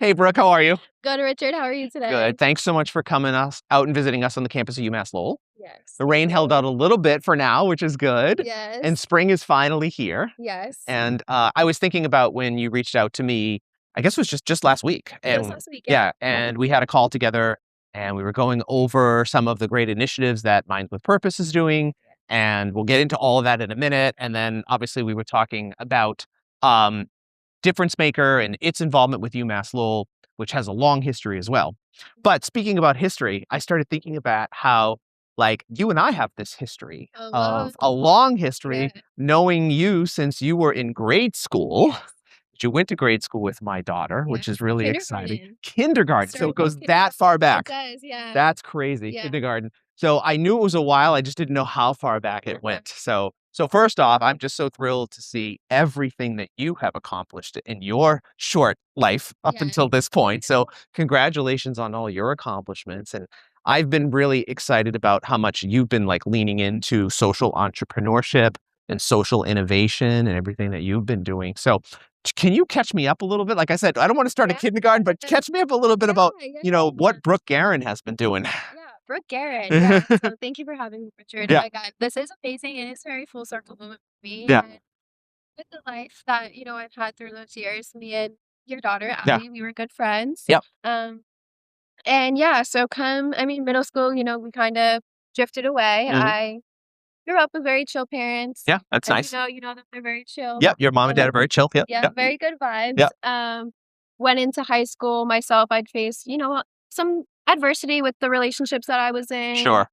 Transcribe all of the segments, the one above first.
Hey, Brooke, how are you? Good, Richard. How are you today? Good. Thanks so much for coming out and visiting us on the campus of UMass Lowell. Yes, The thank rain held you. out a little bit for now, which is good. And Yes, spring is finally here. yes. And I was thinking about when you reached out to me, I guess it was just last week. Just And last week, yeah. yeah, and we had a call together and we were going over some of the great initiatives that Minds with Purpose is doing. And we'll get into all of that in a minute. And then obviously we were talking about um, Difference Maker and its involvement with UMass Lowell, which has a long history as well. But speaking about history, I started thinking about how, like, you and I have this history Hello. of a long Yeah. history, knowing you since you were in grade school. Yes. You went to grade school with my daughter, which is Yes. really exciting. Kindergarten. Kindergarten. So Started it from goes that kindergarten. far It back. does, yeah. That's crazy. Yeah. Kindergarten. So I knew it was a while. I just didn't know how far back it went. So first off, I'm just so thrilled to see everything that you have accomplished in your short life up Yeah. until this point. So congratulations on all your accomplishments. And I've been really excited about how much you've been like leaning into social entrepreneurship and social innovation and everything that you've been doing. So can you catch me up a little bit? Like I said, I don't want to start a Yeah. kindergarten, but catch me up a little bit Yeah, about, yeah. what Brooke Garon has been doing. Yeah, Brooke Garon. Yeah. So thank you for having me, Richard. Oh Yeah. my God, this is amazing. It is very full circle moment for me. Yeah. And with the life that, I've had through those years, me and your daughter, Yeah. Abby, we were good friends. Yep. And yeah, so middle school, we kind of drifted away. Mhm. I grew up with very chill parents. Yeah. That's As nice. you know that they're very chill. Yep. Your mom and dad are very chill. Yep. Yeah, Yep. very good vibes. Yep. Went into high school myself. I'd face, some adversity with the relationships that I was in, Sure.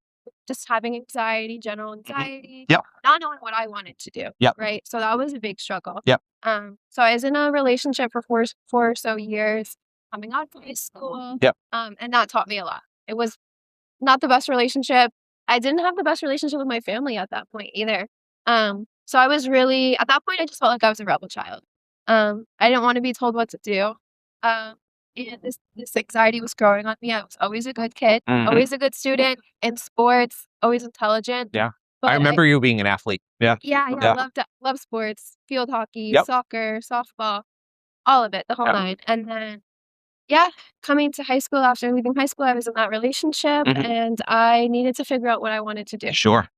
just having anxiety, general Mhm. anxiety, Yep. not knowing what I wanted to do. Yep. Right. So that was a big struggle. Yep. So I was in a relationship for four or so years, coming out of high school. Yep. And that taught me a lot. It was not the best relationship. I didn't have the best relationship with my family at that point either. So I was really at that point I just felt like I was a rebel child. I didn't want to be told what to do. Um, and this anxiety was growing on me. I was always a good kid, Mhm. always a good student in sports, always intelligent. Yeah. I But remember you being an athlete. Yeah. yeah, yeah, Yeah. loved sports, field hockey, Yep. soccer, softball, all of it, the whole Yep. nine. And then yeah, coming to high school, after leaving high school, I was in that relationship Mhm. and I needed to figure out what I wanted to do. Sure.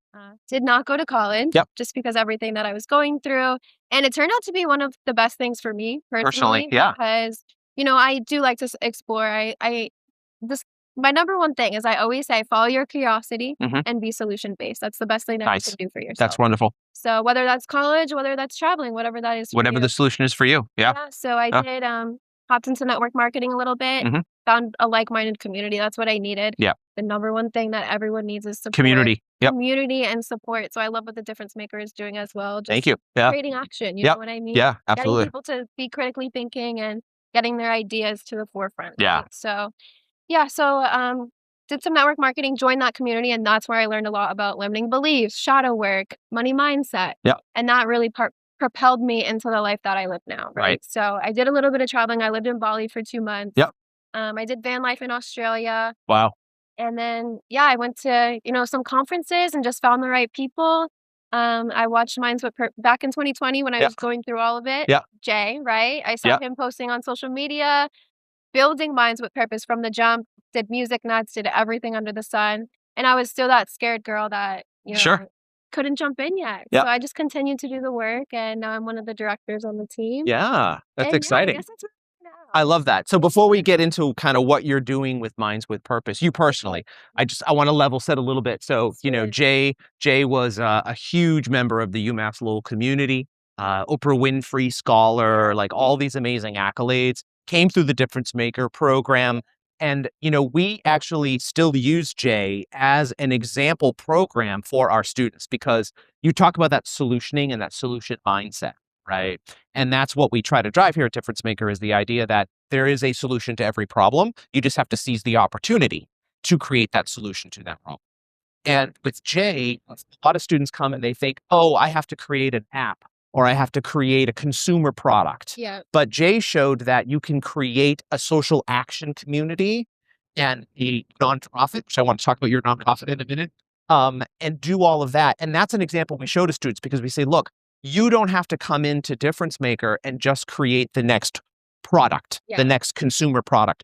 Did not go to college Yep. just because everything that I was going through. And it turned out to be one of the best things for me Personally. personally Yeah. because, I do like to explore. This, my number one thing is I always say, follow your curiosity Mhm. and be solution based. That's the best thing that you Nice. can do for yourself. That's wonderful. So whether that's college, whether that's traveling, whatever that is for Whatever you. the solution is for you. Yeah. Yeah, so I Yeah. did, hopped into network marketing a little bit, Mhm. found a like-minded community, that's what I needed. Yeah. The number one thing that everyone needs is support. Community. Yep. Community and support, so I love what the Difference Maker is doing as well, Thank just you. Yeah. creating action, you know Yep. what I mean? Yeah. Getting Absolutely. people to be critically thinking and getting their ideas to the forefront, Yeah. right? So, yeah, did some network marketing, joined that community, and that's where I learned a lot about limiting beliefs, shadow work, money mindset. Yep. And that really propelled me into the life that I live now, right? Right. So I did a little bit of traveling. I lived in Bali for 2 months. Yep. I did van life in Australia. Wow. And then, yeah, I went to, some conferences and just found the right people. I watched Minds with back in 2020 when I Yep. was going through all of it. Yep. Jay, right? I saw Yep. him posting on social media, building Minds with Purpose from the jump, did music nuts, did everything under the sun. And I was still that scared girl that, Sure. couldn't jump in yet. Yep. So I just continued to do the work and now I'm one of the directors on the team. Yeah. That's And yeah, I exciting. guess that's what I'm doing I now. love that. So before we get into kind of what you're doing with Minds with Purpose, you personally, I want to level set a little bit. So, Sure. Jay was a huge member of the UMass Lowell community, Oprah Winfrey scholar, like all these amazing accolades, came through the Difference Maker program. And, we actually still use Jay as an example program for our students because you talk about that solutioning and that solution mindset, right? And that's what we try to drive here at Difference Maker is the idea that there is a solution to every problem. You just have to seize the opportunity to create that solution to that problem. And with Jay, a lot of students come and they think, oh, I have to create an app or I have to create a consumer product. Yeah. But Jay showed that you can create a social action community and a nonprofit, which I want to talk about your nonprofit in a minute, and do all of that. And that's an example we show to students because we say, look, you don't have to come into Difference Maker and just create the next product, the next consumer product.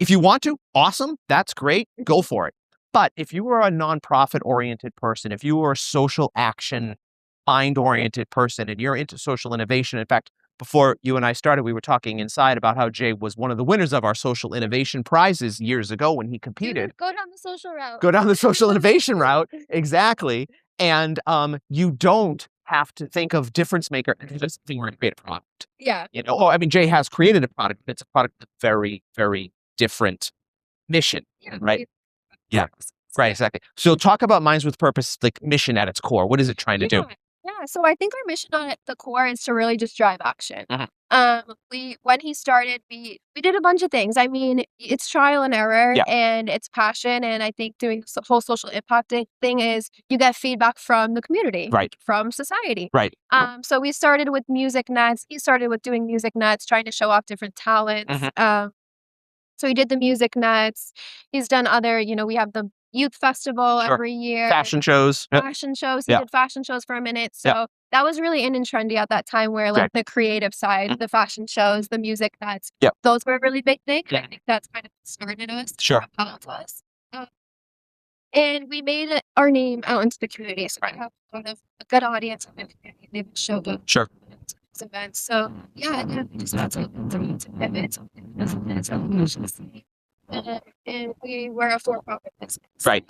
If you want to, awesome, that's great, go for it. But if you are a nonprofit-oriented person, if you are a social action, mind-oriented person, and you're into social innovation, in fact, before you and I started, we were talking inside about how Jay was one of the winners of our social innovation prizes years ago when he competed. Dude, go down the social route. Go down the social innovation route, exactly. And you don't have to think of difference maker as just something where you create a product. Yeah. You know, I mean, Jay has created a product, but it's a product with a very, very different mission, right? Yeah, right, exactly. So talk about Minds with Purpose, like mission at its core. What is it trying to do? Yeah, so I think our mission at the core is to really just drive action. When he started, we did a bunch of things. I mean, it's trial and error and it's passion. And I think doing the whole social impact thing is you get feedback from the community, right? From society, right? So we started with music nuts. He started with doing music nuts, trying to show off different talents. So he did the music nuts. He's done other, you know, we have the youth festival every year. Fashion shows. Fashion shows. He did fashion shows for a minute. So that was really in and trendy at that time where like the creative side, the fashion shows, the music nuts, those were a really big thing. I think that's kind of started us. Propelled us. And we made our name out into the community. So we have a good audience in the community. They've showed up. Events. So yeah, we just had to pivot and we were a for-profit business, right?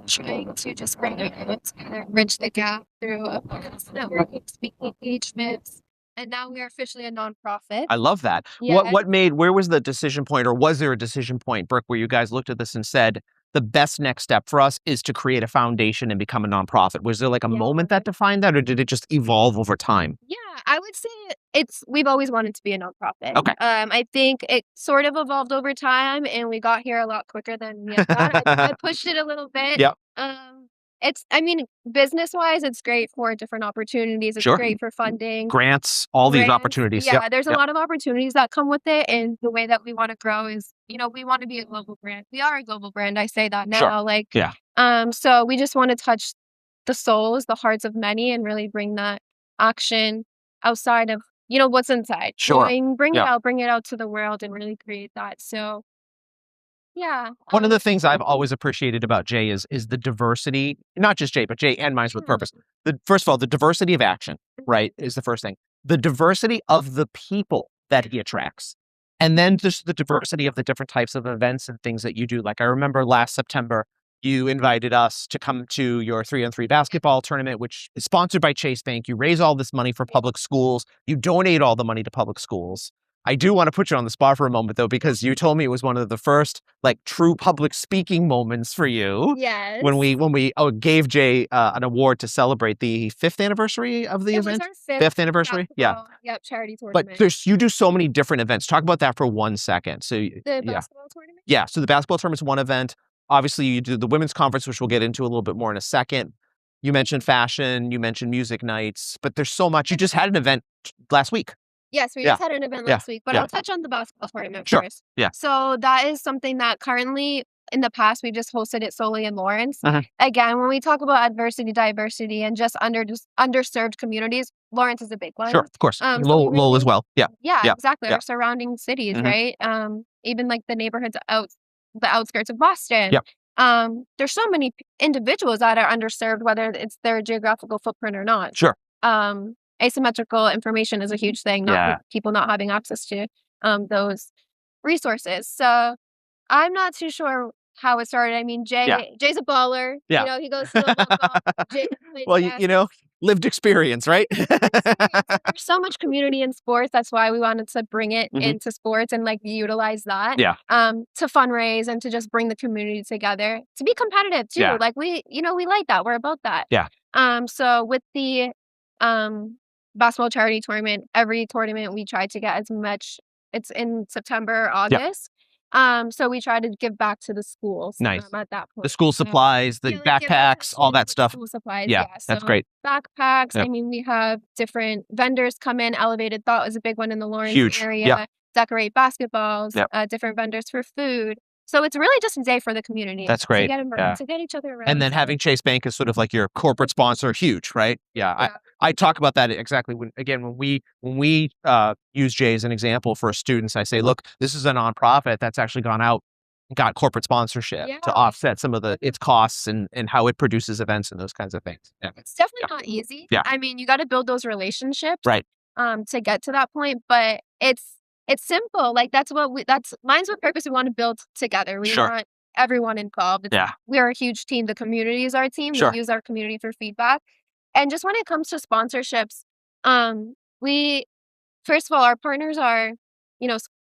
Trying to just bring everyone together, bridge the gap through networking, speaking engagements, and now we are officially a nonprofit. I love that. Where was the decision point, or was there a decision point, Brooke, where you guys looked at this and said, the best next step for us is to create a foundation and become a nonprofit? Was there like a moment that defined that, or did it just evolve over time? Yeah, I would say we've always wanted to be a nonprofit. Okay. I think it sort of evolved over time and we got here a lot quicker than we had thought. I pushed it a little bit. I mean, business-wise, it's great for different opportunities. It's great for funding. Grants, all these opportunities. Yeah, there's a lot of opportunities that come with it. And the way that we want to grow is, you know, we want to be a global brand. We are a global brand. I say that now. So we just want to touch the souls, the hearts of many, and really bring that action outside of, you know, what's inside. Bring it out to the world and really create that. So yeah. One of the things I've always appreciated about Jay is the diversity, not just Jay, but Jay and Minds with Purpose. First of all, the diversity of action, right, is the first thing. The diversity of the people that he attracts. And then just the diversity of the different types of events and things that you do. Like I remember last September, you invited us to come to your 3-on-3 basketball tournament, which is sponsored by Chase Bank. You raise all this money for public schools. You donate all the money to public schools. I do want to put you on the spot for a moment, though, because you told me it was one of the first like true public speaking moments for you. Yes. When we gave Jay an award to celebrate the 5th anniversary of the event. Our 5th anniversary. Yep, charity tournament. But you do so many different events. Talk about that for 1 second. So the basketball tournament? Yeah. So the basketball tournament's one event. Obviously, you do the women's conference, which we'll get into a little bit more in a second. You mentioned fashion. You mentioned music nights. But there's so much. You just had an event last week. Yes, we just had an event last week, but I'll touch on the basketball tournament first. Yeah. So that is something that currently, in the past, we just hosted it solely in Lawrence. Again, when we talk about adversity, diversity, and just underserved communities, Lawrence is a big one. Sure, of course. Lowell as well. Yeah. Yeah, exactly. Our surrounding cities, right? Even like the neighborhoods the outskirts of Boston. There's so many individuals that are underserved, whether it's their geographical footprint or not. Sure. Asymmetrical information is a huge thing. People not having access to those resources. So I'm not too sure how it started. I mean, Jay's a baller. You know, he goes to the well, you know, lived experience, right? There's so much community in sports. That's why we wanted to bring it into sports and like utilize that. To fundraise and to just bring the community together, to be competitive too. Like we like that. We're about that. So with the basketball charity tournament, every tournament we try to get as much. It's in September, August. So we try to give back to the schools. Nice. At that point, the school supplies, the backpacks, all that stuff. School supplies. That's great. Backpacks. I mean, we have different vendors come in. Elevated Thought was a big one in the Lawrence area. Yeah. Decorate basketballs. Different vendors for food. So it's really just a day for the community. That's great. To get each other around. And then having Chase Bank as sort of like your corporate sponsor, huge, right? I talk about that exactly when we use Jay as an example for students. I say, look, this is a nonprofit that's actually gone out and got corporate sponsorship to Yeah. offset some of its costs and how it produces events and those kinds of things. Yeah. It's definitely not easy. Yeah. I mean, you got to build those relationships, Right. to get to that point. But it's simple. Like that's Minds with Purpose. We want to build together. We Sure. want everyone involved. Yeah. We're a huge team. The community is our team. Sure. We use our community for feedback. And just when it comes to sponsorships, we first of all, our partners are,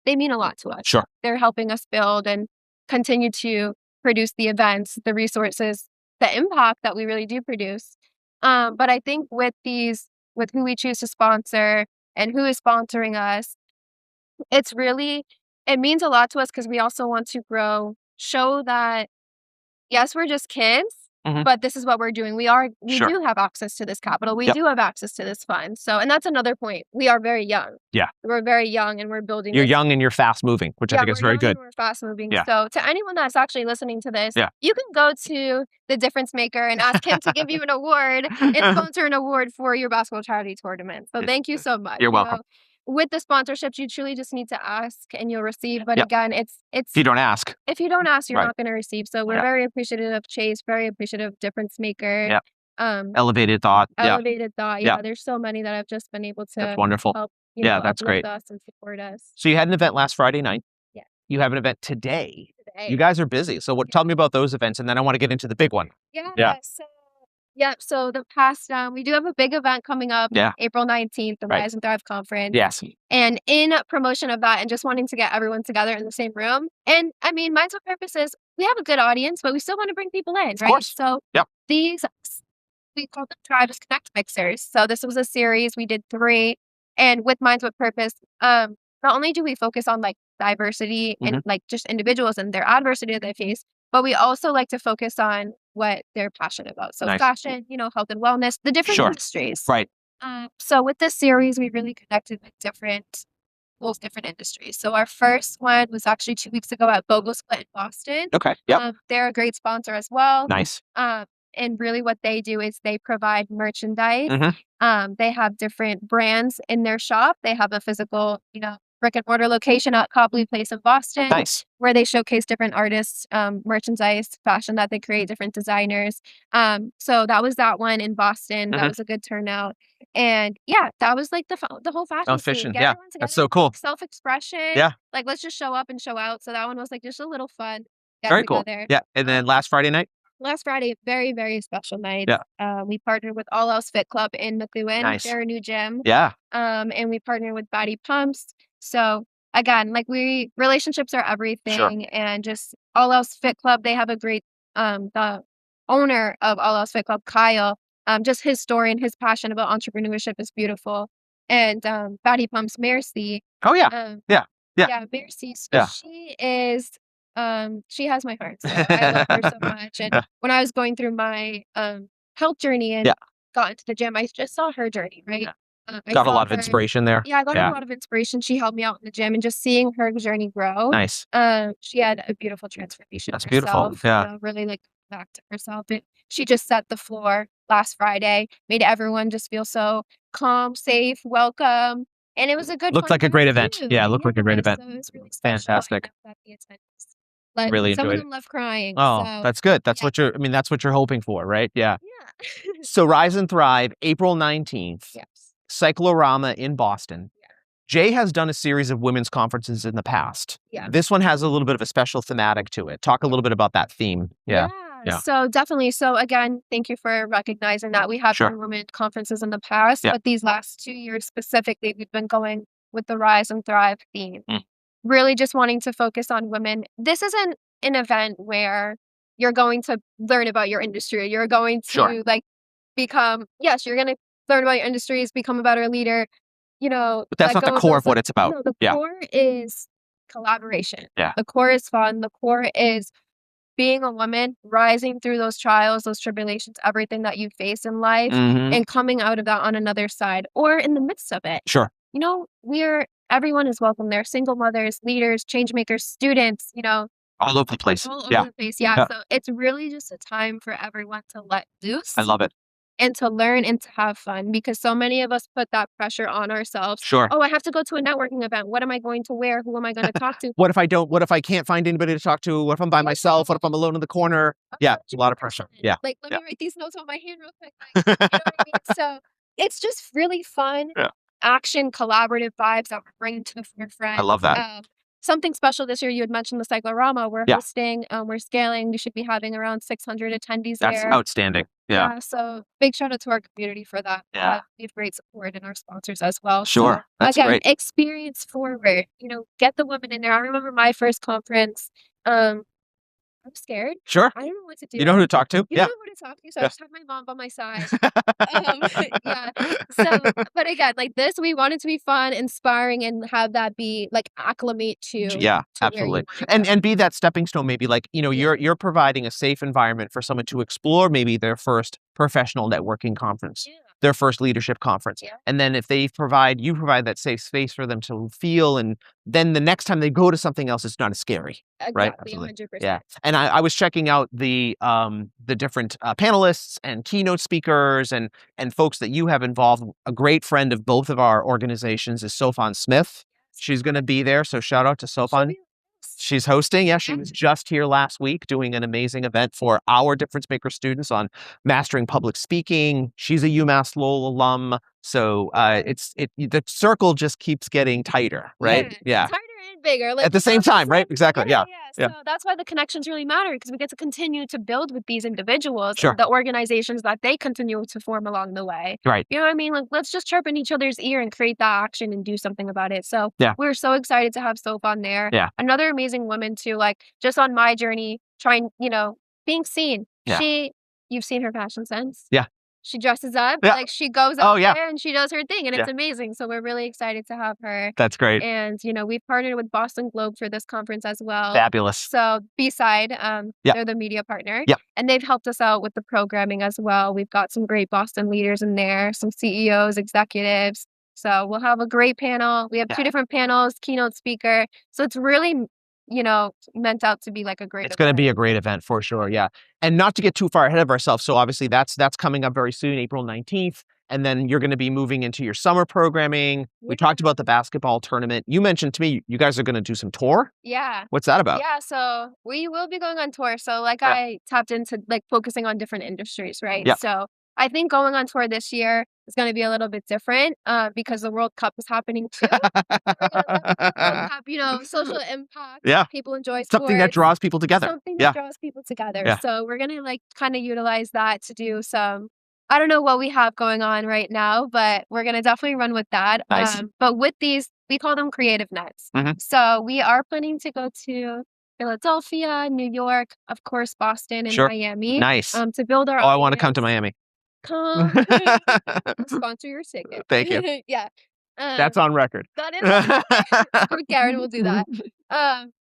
they mean a lot to us. Sure. They're helping us build and continue to produce the events, the resources, the impact that we really do produce. But I think with who we choose to sponsor and who is sponsoring us, it means a lot to us because we also want to grow, show that, yes, we're just kids, but this is what we're doing. We Sure. do have access to this capital. We Yep. do have access to this fund. So, and that's another point. We are very young. Yeah. We're very young and we're building. You're young and you're fast moving, which I think is very good. We're fast moving. Yeah. So to anyone that's actually listening to this, Yeah. you can go to the Difference Maker and ask him to give you an award and sponsor an award for your basketball charity tournament. So thank you so much. You're welcome. With the sponsorships, you truly just need to ask and you'll receive. But Yep. again, it's If you don't ask. if you don't ask, you're Right. not going to receive. So we're Yeah. very appreciative of Chase, very appreciative of Difference Maker. Yep. Elevated thought. Yeah. Elevated Thought. Yeah. Yeah, there's so many that I've just been able to That's wonderful. help, Yeah, that's uplift great. us and support us So you had an event last Friday night. Yeah. You have an event today. today. You guys are busy. So tell me about those events, and then I want to get into the big one. Yeah. So the past, we do have a big event coming up. Yeah. April 19th, the Right. Rise and Thrive Conference. Yes. And in promotion of that and just wanting to get everyone together in the same room. And I mean, Minds with Purpose is, we have a good audience, but we still want to bring people in, right? course. So Yep. we call them Reconnects Mixers. So this was a series. We did 3. And with Minds with Purpose, not only do we focus on like diversity and like just individuals and their adversity that they face, but we also like to focus on what they're passionate about. So Nice. fashion, health and wellness, the different Sure. industries. Right. So with this series, we really connected with different industries. So our first one was actually 2 weeks ago at Bogo Split in Boston. Okay. Yep. They're a great sponsor as well. Nice. And really what they do is they provide merchandise. Mhm. They have different brands in their shop. They have a physical, brick and mortar location at Copley Place in Boston, Nice. where they showcase different artists, merchandise, fashion that they create, different designers. So that was that one in Boston. That was a good turnout. And yeah, that was like the whole fashion scene. Get Yeah. everyone together, That's so cool. self-expression. Yeah. Like, let's just show up and show out. So that one was like just a little fun. Get Very cool. together. Yeah. And then last Friday night. Last Friday, very, very special night. Yeah. We partnered with All Else Fit Club in McLuhan. Nice. They're a new gym. Yeah. And we partnered with Body Pumps. So again, like relationships are everything. And just All Else Fit Club, they have a great, the owner of All Else Fit Club, Kyle, just his story and his passion about entrepreneurship is beautiful. And Body Pumps, Mercy. Oh yeah. Yeah. Yeah, Mercy. So Yeah. she is, she has my heart. So I love her so much. And when I was going through my health journey and got into the gym, I just saw her journey, right? Yeah. I Got a saw lot of her- inspiration there. Yeah, I got a lot of inspiration. She helped me out in the gym and just seeing her journey grow. Nice. She had a beautiful transformation. That's of beautiful. herself, Yeah. really like back to herself. And she just set the floor last Friday, made everyone just feel so calm, safe, welcome. And it was a good Looked fun like a for great her event. too. Yeah, it looked like a great event. So it was really special. Fantastic. I know that the attendance. Like, Really some of enjoyed it. them left crying. Oh, so, that's good. That's yeah. what you're hoping for, right? Yeah. yeah. So Rise and Thrive, April 19th, yes. Cyclorama in Boston. Yeah. Jay has done a series of women's conferences in the past. Yeah. This one has a little bit of a special thematic to it. Talk a little bit about that theme. Yeah. Yeah. So definitely. So again, thank you for recognizing that. We have Sure. done women conferences in the past, Yeah. but these last 2 years specifically, we've been going with the Rise and Thrive theme. Mm. Really just wanting to focus on women. This isn't an event where you're going to learn about your industry. You're going to Sure. you're going to learn about your industries, become a better leader, But that's let not go the of core those, of what it's about. No, the Yeah. core is collaboration. Yeah. The core is fun. The core is being a woman, rising through those trials, those tribulations, everything that you face in life, Mhm. and coming out of that on another side or in the midst of it. Sure. Everyone is welcome there. Single mothers, leaders, change makers, students, All over the place. all Yeah. over the place. Yeah. Yeah. So it's really just a time for everyone to let loose I love it. and to learn and to have fun, because so many of us put that pressure on ourselves. Sure. Oh, I have to go to a networking event. What am I going to wear? Who am I going to talk to? What if I don't? What if I can't find anybody to talk to? What if I'm by myself? What if I'm alone in the corner? Yeah, it's a lot of pressure. Yeah. Like, let Yeah. me write these notes on my hand real quick. Like, you know what I mean? So it's just really fun, Yeah. action, collaborative vibes that we're bringing to the forefront. I love that. Something special this year, you had mentioned the Cyclorama. We're Yeah. hosting, we're scaling. We should be having around 600 attendees That's there. outstanding. Yeah. So big shout out to our community for that. Yeah. We have great support and our sponsors as well. Sure. So, That's again, great. experience forward. Get the women in there. I remember my first conference. I'm scared. Sure. I don't know what to do. You know who to talk to? You Yeah. don't know who to talk to, so I Yeah. just have my mom by my side. Yeah. So, but again, like this, we want it to be fun, inspiring, and have that be like acclimate to Yeah, to where you absolutely. wanna go. And be that stepping stone, maybe like, you're providing a safe environment for someone to explore maybe their first professional networking conference, Yeah. their first leadership conference. Yeah. And then if you provide that safe space for them to feel, and then the next time they go to something else, it's not as scary. Right? Exactly, Absolutely. 100%. Yeah. And I was checking out the different panelists and keynote speakers and folks that you have involved. A great friend of both of our organizations is Sofan Smith. She's going to be there. So shout out to Sofan. She's hosting. Yeah, she was just here last week doing an amazing event for our difference maker students on mastering public speaking. She's a UMass Lowell alum. So the circle just keeps getting tighter, right? Yeah. Tighter and bigger. Like, At the same time, right? Exactly. Yeah. So that's why the connections really matter, because we get to continue to build with these individuals Sure. and the organizations that they continue to form along the way. Right. You know what I mean? Like, let's just sharpen each other's ear and create that action and do something about it. So Yeah. we're so excited to have Soap on there. Yeah. Another amazing woman too, like just on my journey, trying, being seen. Yeah. You've seen her fashion sense. Yeah. She dresses up, Yeah. like she goes Oh, out yeah. there and she does her thing, and it's Yeah. amazing. So we're really excited to have her. That's great. And, we've partnered with Boston Globe for this conference as well. Fabulous. So B-Side, Yeah. they're the media partner. Yeah. And they've helped us out with the programming as well. We've got some great Boston leaders in there, some CEOs, executives. So we'll have a great panel. We have Yeah. 2 different panels, keynote speaker. So it's really, meant out to be like a great It's going to event. be a great event for sure. Yeah. And not to get too far ahead of ourselves. So obviously that's coming up very soon, April 19th. And then you're going to be moving into your summer programming. We talked about the basketball tournament. You mentioned to me, you guys are going to do some tour. Yeah. What's that about? Yeah, so we will be going on tour. So like Yeah. I tapped into like focusing on different industries, right? Yeah. So I think going on tour this year is going to be a little bit different because the World Cup is happening too. We're gonna have, social impact. Yeah. People enjoy Something that sports. draws people together. Something Yeah. that draws people together. Yeah. So we're gonna like kind of utilize that to do some. I don't know what we have going on right now, but we're gonna definitely run with that. Nice. But with these, we call them creative nets. Mhm. So we are planning to go to Philadelphia, New York, of course, Boston, and Sure. Miami. Nice. To build our. Oh, I want to come to audience. Miami. Come sponsor your ticket. Thank you. Yeah. That's on record. That is. Brooke Garon will do that.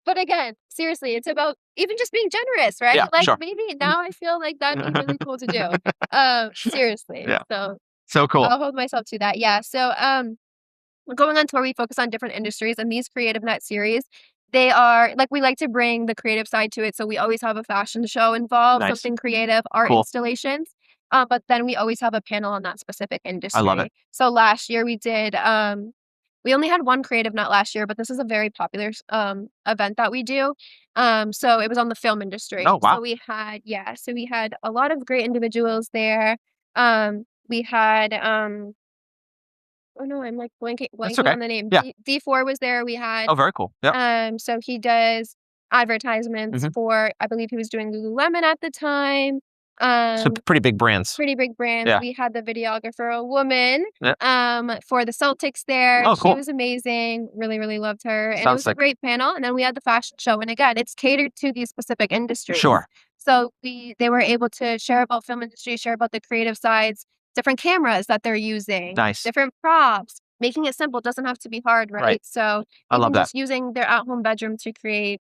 But again, seriously, it's about even just being generous, right? Yeah, Like sure. maybe now I feel like that'd be really cool to do. Seriously. Yeah. So So cool. I'll hold myself to that. Yeah. So going on tour, we focus on different industries, and these Creative Net series, they are like we like to bring the creative side to it. So we always have a fashion show involved, Nice. something creative, art Cool. installations. But then we always have a panel on that specific industry. I love it. So last year we did we only had one Creative Net last year, but this is a very popular event that we do. So it was on the film industry. Oh, wow. So we had a lot of great individuals there. We had oh no, I'm like blanking okay. on the name. Yeah. D4 was there. We had Oh, very cool. Yeah. so he does advertisements Mhm. for, I believe he was doing Lululemon at the time. So pretty big brands. Pretty big brands. Yeah. We had the videographer, a woman, Yeah. for the Celtics there. Oh, cool. She was amazing. Really, really loved her. And it Sounds was like- a great panel. And then we had the fashion show. And again, it's catered to these specific industries. Sure. So they were able to share about film industry, share about the creative sides, different cameras that they're using, Nice. different props, making it simple. Doesn't have to be hard, right? Right. So I love even that. just using their at-home bedroom to create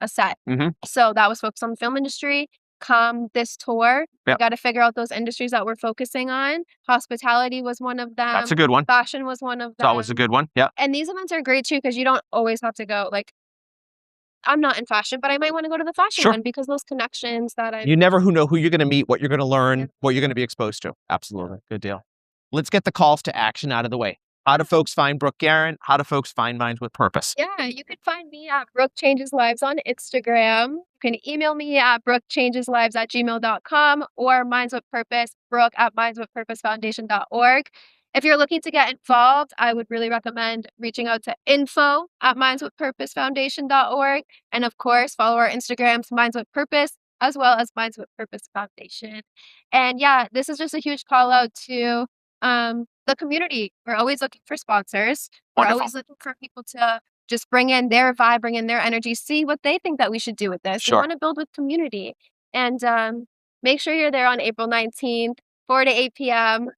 a set. Mhm. So that was focused on the film industry. Come this tour, we Yep. got to figure out those industries that we're focusing on. Hospitality was one of them. That's a good one. Fashion was one of It's them. always a good one. Yeah. And these events are great too because you don't always have to go. Like I'm not in fashion, but I might want to go to the fashion Sure. one because those connections that I You never know who you're going to meet, what you're going to learn, what you're going to be exposed to. Absolutely. Good deal. Let's get the calls to action out of the way. How do folks find Brooke Garon? How do folks find Minds with Purpose? Yeah, you can find me at Brooke Changes Lives on Instagram. You can email me at brookechangeslives@gmail.com or Minds with Purpose, Brooke at mindswithpurposefoundation.org. If you're looking to get involved, I would really recommend reaching out to info@mindswithpurposefoundation.org. And of course, follow our Instagrams, Minds with Purpose, as well as Minds with Purpose Foundation. And yeah, this is just a huge call out to the community. We're always looking for sponsors. We're Wonderful. always looking for people to just bring in their vibe, bring in their energy, see what they think that we should do with this. We Sure. want to build with community. And make sure you're there on April 19th, 4 to 8 p.m.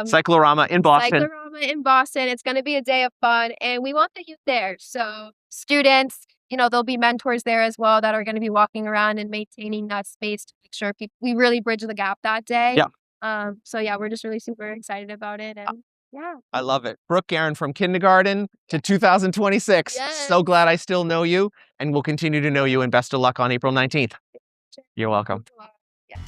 Cyclorama in Boston. Cyclorama in Boston. It's going to be a day of fun, and we want the youth there. So students, there'll be mentors there as well that are going to be walking around and maintaining that space to make sure we really bridge the gap that day. Yeah. So yeah, we're just really super excited about it, and yeah. I love it. Brooke Garon, from kindergarten to 2026. Yes. So glad I still know you, and will continue to know you, and best of luck on April 19th. You're welcome. Yeah.